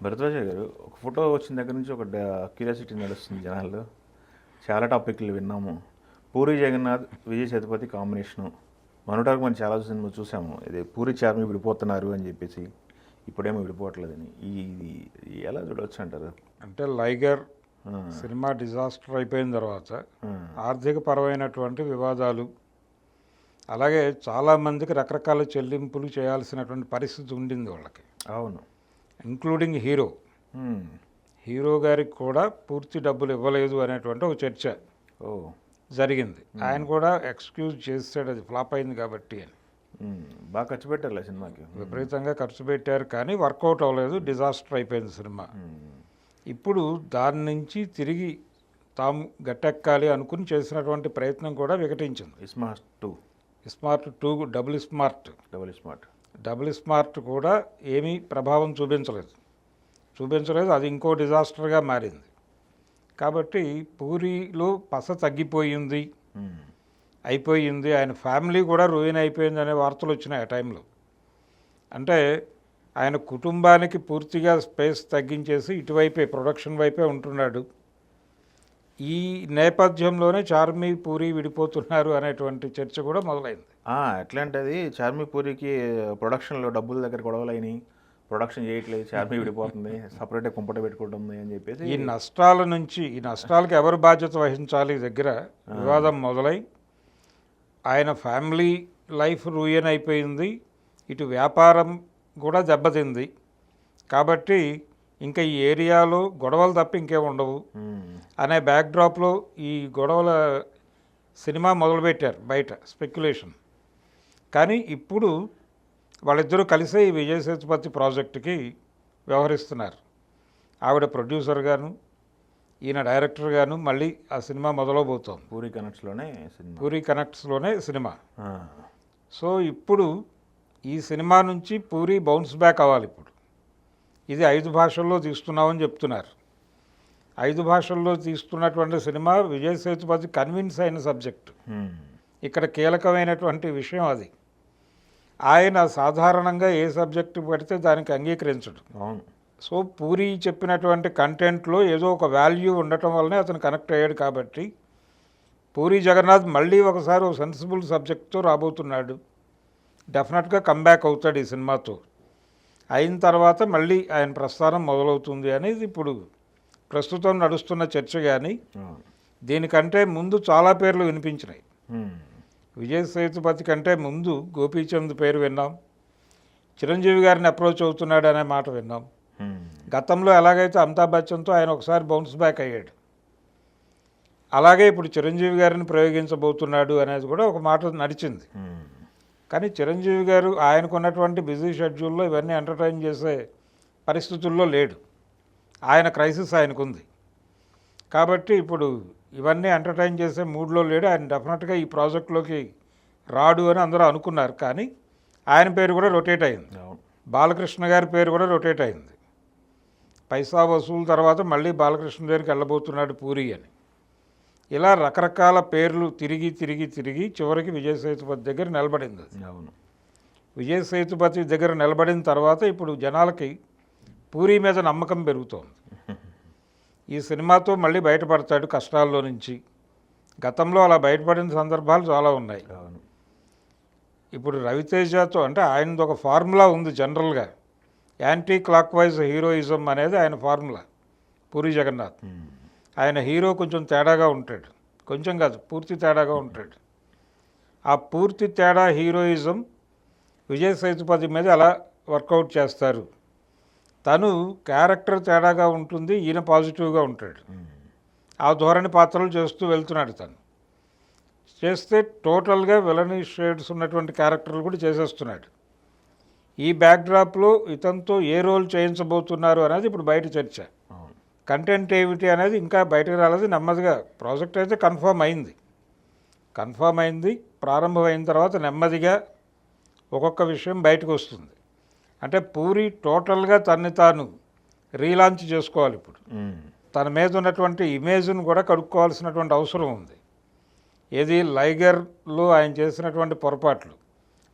భరద్వాజ గారు, ఒక ఫోటో వచ్చిన దగ్గర నుంచి ఒక క్యూరియాసిటీ నడుస్తుంది జనాల్లో. చాలా టాపిక్లు విన్నాము. పూరి జగన్నాథ్, విజయ్ సేతుపతి కాంబినేషను మొన్నటివరకు మనం చాలా సినిమా చూసాము. ఇది పూరి చార్మి విడిపోతున్నారు అని చెప్పేసి, ఇప్పుడేమో విడిపోవట్లేదని. ఇది ఎలా చూడవచ్చు అంటారు? అంటే లైగర్ సినిమా డిజాస్టర్ అయిపోయిన తర్వాత ఆర్థిక పరమైనటువంటి వివాదాలు, అలాగే చాలామందికి రకరకాల చెల్లింపులు చేయాల్సినటువంటి పరిస్థితి ఉండింది వాళ్ళకి. అవును, ఇంక్లూడింగ్ హీరో. హీరో గారికి కూడా పూర్తి డబ్బులు ఇవ్వలేదు అనేటువంటి ఒక చర్చ జరిగింది. ఆయన కూడా ఎక్స్క్యూజ్ చేసాడు, అది ఫ్లాప్ అయింది కాబట్టి అని. బాగా ఖర్చు పెట్టారు సినిమాకి, విపరీతంగా ఖర్చు పెట్టారు, కానీ వర్కౌట్ అవ్వలేదు, డిజాస్టర్ అయిపోయింది సినిమా. ఇప్పుడు దాని నుంచి తిరిగి తాము గట్టెక్కాలి అనుకుని చేసినటువంటి ప్రయత్నం కూడా వికటించింది. స్మార్ట్ 2 డబుల్ స్మార్ట్ కూడా ఏమీ ప్రభావం చూపించలేదు. అది ఇంకో డిజాస్టర్గా మారింది. కాబట్టి పూరిలో పస తగ్గిపోయింది, అయిపోయింది, ఆయన ఫ్యామిలీ కూడా రూయిన్ అయిపోయింది అనే వార్తలు వచ్చినాయి ఆ టైంలో. అంటే ఆయన కుటుంబానికి పూర్తిగా స్పేస్ తగ్గించేసి ఇటువైపే ప్రొడక్షన్ వైపే ఉంటున్నాడు. ఈ నేపథ్యంలోనే చార్మి పూరి విడిపోతున్నారు అనేటువంటి చర్చ కూడా మొదలైంది. ఎట్లాంటిది, చార్మి పూరికి ప్రొడక్షన్లో డబ్బుల దగ్గర గొడవలైనవి, ప్రొడక్షన్ చేయట్లేదు, చార్మి విడిపోతుంది, సపరేట్గా కుంపట పెట్టుకుంటుంది అని చెప్పేసి ఈ నష్టాలకు ఎవరు బాధ్యత వహించాలి దగ్గర వివాదం మొదలై ఆయన ఫ్యామిలీ లైఫ్ రూయన్ అయిపోయింది, ఇటు వ్యాపారం కూడా దెబ్బతింది. కాబట్టి ఇంకా ఈ ఏరియాలో గొడవలు తప్ప ఇంకేం ఉండవు అనే బ్యాక్డ్రాప్లో ఈ గొడవల సినిమా మొదలుపెట్టారు బయట స్పెక్యులేషన్. కానీ ఇప్పుడు వాళ్ళిద్దరూ కలిసే ఈ విజయ్ సేతుపతి ప్రాజెక్టుకి వ్యవహరిస్తున్నారు. ఆవిడ ప్రొడ్యూసర్ గాను, ఈయన డైరెక్టర్ గాను. మళ్ళీ ఆ సినిమా మొదలవబోతోంది పూరి కనెక్ట్స్లోనే సినిమా. సో ఇప్పుడు ఈ సినిమా నుంచి పూరి బౌన్స్ బ్యాక్ అవ్వాలి. ఇప్పుడు ఇది 5 భాషల్లో తీస్తున్నామని చెప్తున్నారు. 5 భాషల్లో తీస్తున్నటువంటి సినిమా విజయ్ సేతుపతి కన్విన్స్ అయిన సబ్జెక్టు. ఇక్కడ కీలకమైనటువంటి విషయం అది. ఆయన సాధారణంగా ఏ సబ్జెక్టు పెడితే దానికి అంగీకరించడు. సో పూరి చెప్పినటువంటి కంటెంట్లో ఏదో ఒక వాల్యూ ఉండటం వల్లనే అతను కనెక్ట్ అయ్యాడు. కాబట్టి పూరి జగన్నాథ్ మళ్ళీ ఒకసారి ఒక సెన్సిబుల్ సబ్జెక్ట్తో రాబోతున్నాడు. డెఫినెట్గా కమ్బ్యాక్ అవుతాడు ఈ సినిమాతో. అయిన తర్వాత మళ్ళీ ఆయన ప్రస్థానం మొదలవుతుంది అనేది ఇప్పుడు ప్రస్తుతం నడుస్తున్న చర్చ. కానీ దీనికంటే ముందు చాలా పేర్లు వినిపించినాయి. విజయ్ సేతుపతి కంటే ముందు గోపీచంద్ పేరు విన్నాం, చిరంజీవి గారిని అప్రోచ్ అవుతున్నాడు అనే మాట విన్నాం. గతంలో ఎలాగైతే అమితాబ్ బచ్చన్తో ఆయన ఒకసారి బౌన్స్ బ్యాక్ అయ్యాడు, అలాగే ఇప్పుడు చిరంజీవి గారిని ప్రయోగించబోతున్నాడు అనేది కూడా ఒక మాట నడిచింది. కానీ చిరంజీవి గారు ఆయనకున్నటువంటి బిజీ షెడ్యూల్లో ఇవన్నీ ఎంటర్టైన్ చేసే పరిస్థితుల్లో లేడు. ఆయన క్రైసిస్ ఆయనకుంది. కాబట్టి ఇప్పుడు ఇవన్నీ ఎంటర్టైన్ చేసే మూడ్లో లేడు. ఆయన డెఫినెట్గా ఈ ప్రాజెక్టులోకి రాడు అని అందరూ అనుకున్నారు. కానీ ఆయన పేరు కూడా రొటేట్ అయింది. బాలకృష్ణ గారి పేరు కూడా రొటేట్ అయింది. పైసా వసూలు తర్వాత మళ్ళీ బాలకృష్ణ దగ్గరికి వెళ్ళబోతున్నాడు పూరి అని. ఇలా రకరకాల పేర్లు తిరిగి చివరికి విజయ్ సేతుపతి దగ్గర నిలబడింది. విజయ్ సేతుపతి దగ్గర నిలబడిన తర్వాత ఇప్పుడు జనాలకి పూరి మీద నమ్మకం పెరుగుతోంది. ఈ సినిమాతో మళ్ళీ బయటపడతాడు కష్టాల్లో నుంచి. గతంలో అలా బయటపడిన సందర్భాలు చాలా ఉన్నాయి. ఇప్పుడు రవితేజతో అంటే ఆయనది ఒక ఫార్ములా ఉంది. జనరల్గా యాంటీ క్లాక్ వైజ్ హీరోయిజం అనేది ఆయన ఫార్ములా. పూరి జగన్నాథ్ ఆయన హీరో కొంచెం తేడాగా ఉంటాడు, కొంచెం కాదు పూర్తి తేడాగా ఉంటాడు. ఆ పూర్తి తేడా హీరోయిజం విజయ్ సేతుపతి మీద ఎలా వర్కౌట్ చేస్తారు. తను క్యారెక్టర్ తేడాగా ఉంటుంది, ఈయన పాజిటివ్గా ఉంటాడు. ఆ ధోరణి పాత్రలు చేస్తూ వెళ్తున్నాడు. తను చేస్తే టోటల్గా విలనీ షేడ్స్ ఉన్నటువంటి క్యారెక్టర్లు కూడా చేసేస్తున్నాడు. ఈ బ్యాక్డ్రాప్లో ఇతనితో ఏ రోల్ చేయించబోతున్నారు అనేది ఇప్పుడు బయట చర్చ. కంటెంట్ ఏమిటి అనేది ఇంకా బయటకు రాలేదు. నెమ్మదిగా ప్రాజెక్ట్ అయితే కన్ఫర్మ్ అయింది. ప్రారంభమైన తర్వాత నెమ్మదిగా ఒక్కొక్క విషయం బయటకు వస్తుంది. అంటే పూరి టోటల్గా తన్ని తాను రీలాంచ్ చేసుకోవాలి. ఇప్పుడు తన మీద ఉన్నటువంటి ఇమేజ్ను కూడా కడుక్కోవాల్సినటువంటి అవసరం ఉంది. ఏది లైగర్లో ఆయన చేసినటువంటి పొరపాట్లు,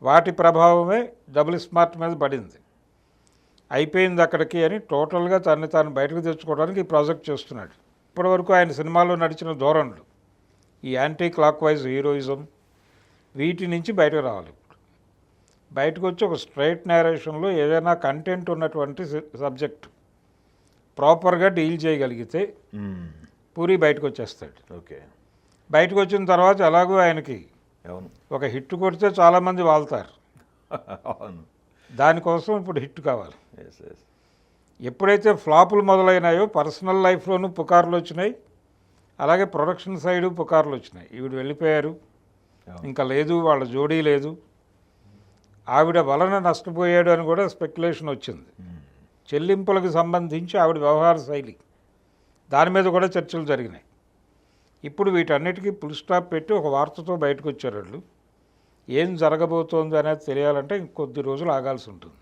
వాటి ప్రభావమే డబుల్ స్మార్ట్ మీద పడింది. అయిపోయింది అక్కడికి అని టోటల్గా తనని తాను బయటకు తెచ్చుకోవడానికి ఈ ప్రాజెక్ట్ చేస్తున్నాడు. ఇప్పటివరకు ఆయన సినిమాలో నడిచిన ధోరణులు, ఈ యాంటీ క్లాక్ వైజ్ హీరోయిజం, వీటి నుంచి బయటకు రావాలి. బయటకు వచ్చి ఒక స్ట్రైట్ నేరేషన్లో ఏదైనా కంటెంట్ ఉన్నటువంటి సబ్జెక్ట్ ప్రాపర్గా డీల్ చేయగలిగితే పూరి బయటకు వచ్చేస్తాడు. ఓకే. బయటకు వచ్చిన తర్వాత ఎలాగో ఆయనకి అవును. ఒక హిట్ కొడితే చాలామంది వాళ్తారు. అవును. దానికోసం ఇప్పుడు హిట్ కావాలి. Yes yes. ఎప్పుడైతే ఫ్లాపులు మొదలైనాయో పర్సనల్ లైఫ్లోనూ పుకార్లు వచ్చినాయి, అలాగే ప్రొడక్షన్ సైడు పుకార్లు వచ్చినాయి. ఈవిడ వెళ్ళిపోయారు, ఇంకా లేదు, వాళ్ళ జోడీ లేదు, ఆవిడ వలన నష్టపోయాడు అని కూడా స్పెక్యులేషన్ వచ్చింది. చెల్లింపులకు సంబంధించి ఆవిడ వ్యవహార శైలి, దాని మీద కూడా చర్చలు జరిగినాయి. ఇప్పుడు వీటన్నిటికీ ఫుల్ స్టాప్ పెట్టి ఒక వార్తతో బయటకు వచ్చారు వాళ్ళు. ఏం జరగబోతోంది అనేది తెలియాలంటే ఇంకొద్ది రోజులు ఆగాల్సి ఉంటుంది.